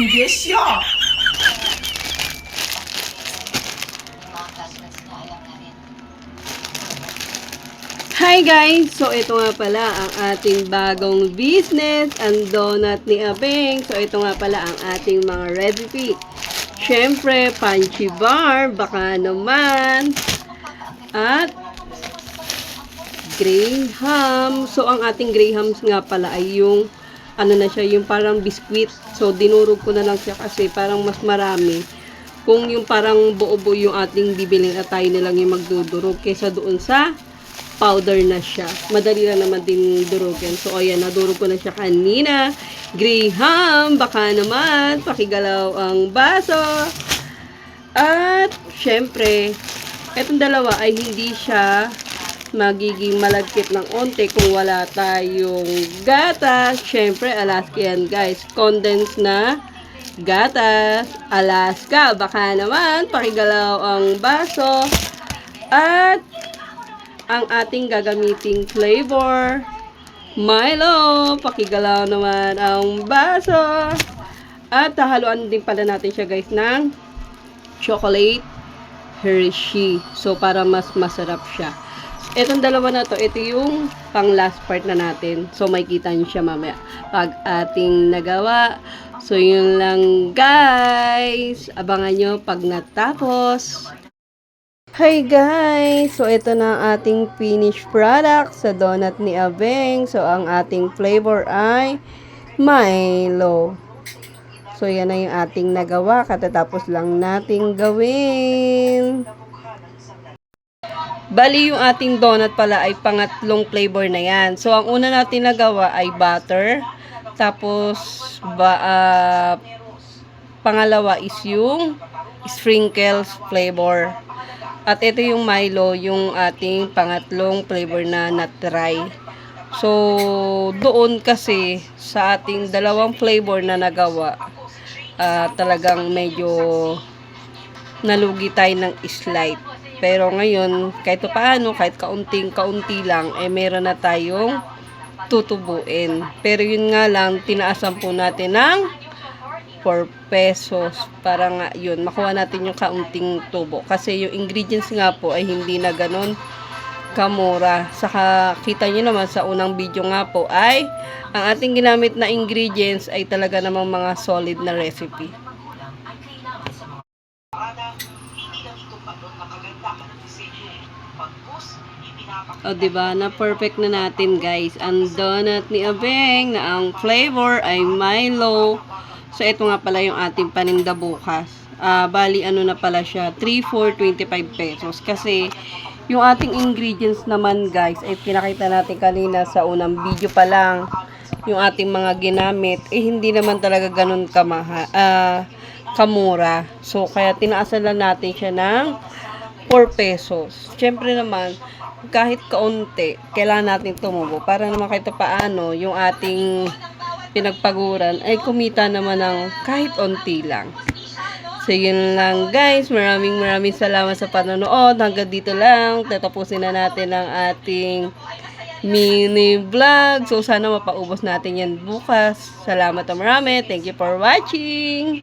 别笑。Hi guys! So ito nga pala ang ating bagong business, ang donut ni Abeng. So ito nga pala ang ating mga recipe. Syempre, punchy bar, baka naman. At graham. So ang ating grahams nga pala ay yung ano na siya, yung parang biscuit. So dinurog ko na lang siya kasi parang mas marami. Kung yung parang buo-buo yung ating bibilin at tayo na lang yung magdudurog kesa doon sa powder na siya. Madali lang naman din durugin. So, ayan, nadurog ko na siya kanina. Graham, baka naman, pakigalaw ang baso. At, syempre, etong dalawa ay hindi siya magiging malagkit ng onte kung wala tayong gatas. Syempre, Alaska yan, guys. Condensed na gatas. Alaska, baka naman, pakigalaw ang baso. At, ang ating gagamiting flavor, Milo, pakigalaw naman ang baso. At hahaluan din pala natin siya guys ng chocolate Hershey. So para mas masarap siya. Itong dalawa na to, ito yung pang last part na natin. So makikita nyo siya mamaya pag ating nagawa. So yun lang guys. Abangan nyo pag natapos. Hi guys! So, ito na ang ating finished product sa donut ni Abeng. So, ang ating flavor ay Milo. So, yan na yung ating nagawa. Katatapos lang nating gawin. Bali, yung ating donut pala ay pangatlong flavor na yan. So, ang una natin nagawa ay butter. Tapos, pangalawa is yung sprinkles flavor. At ito yung Milo, yung ating pangatlong flavor na na-try. So, doon kasi sa ating dalawang flavor na nagawa, talagang medyo nalugi tayo ng slight. Pero ngayon, kahit paano, kahit kaunti lang, meron na tayong tutubuin. Pero yun nga lang, tinaasan po natin ng 4 pesos para nga yun, makuha natin yung kaunting tubo. Kasi yung ingredients nga po ay hindi na ganun kamura. Saka kita nyo naman sa unang video nga po ay ang ating ginamit na ingredients ay talaga namang mga solid na recipe. O diba, na perfect na natin guys ang donut ni Abeng na ang flavor ay Milo. So, ito nga pala yung ating paninda bukas. Bali, ano na pala siya, 3 for 25 pesos. Kasi, yung ating ingredients naman, guys, ay pinakita natin kanina sa unang video pa lang. Yung ating mga ginamit, hindi naman talaga ganun kamura. So, kaya tinaasan lang natin siya ng 4 pesos. Siyempre naman, kahit kaunti, kailangan natin tumubo. Para naman kahit paano, yung ating pinagpaguran ay kumita naman ng kahit onti lang. So, yun lang guys. Maraming salamat sa panonood. Hanggang dito lang. Tatapusin na natin ang ating mini vlog. So, sana mapaubos natin yan bukas. Salamat na marami. Thank you for watching.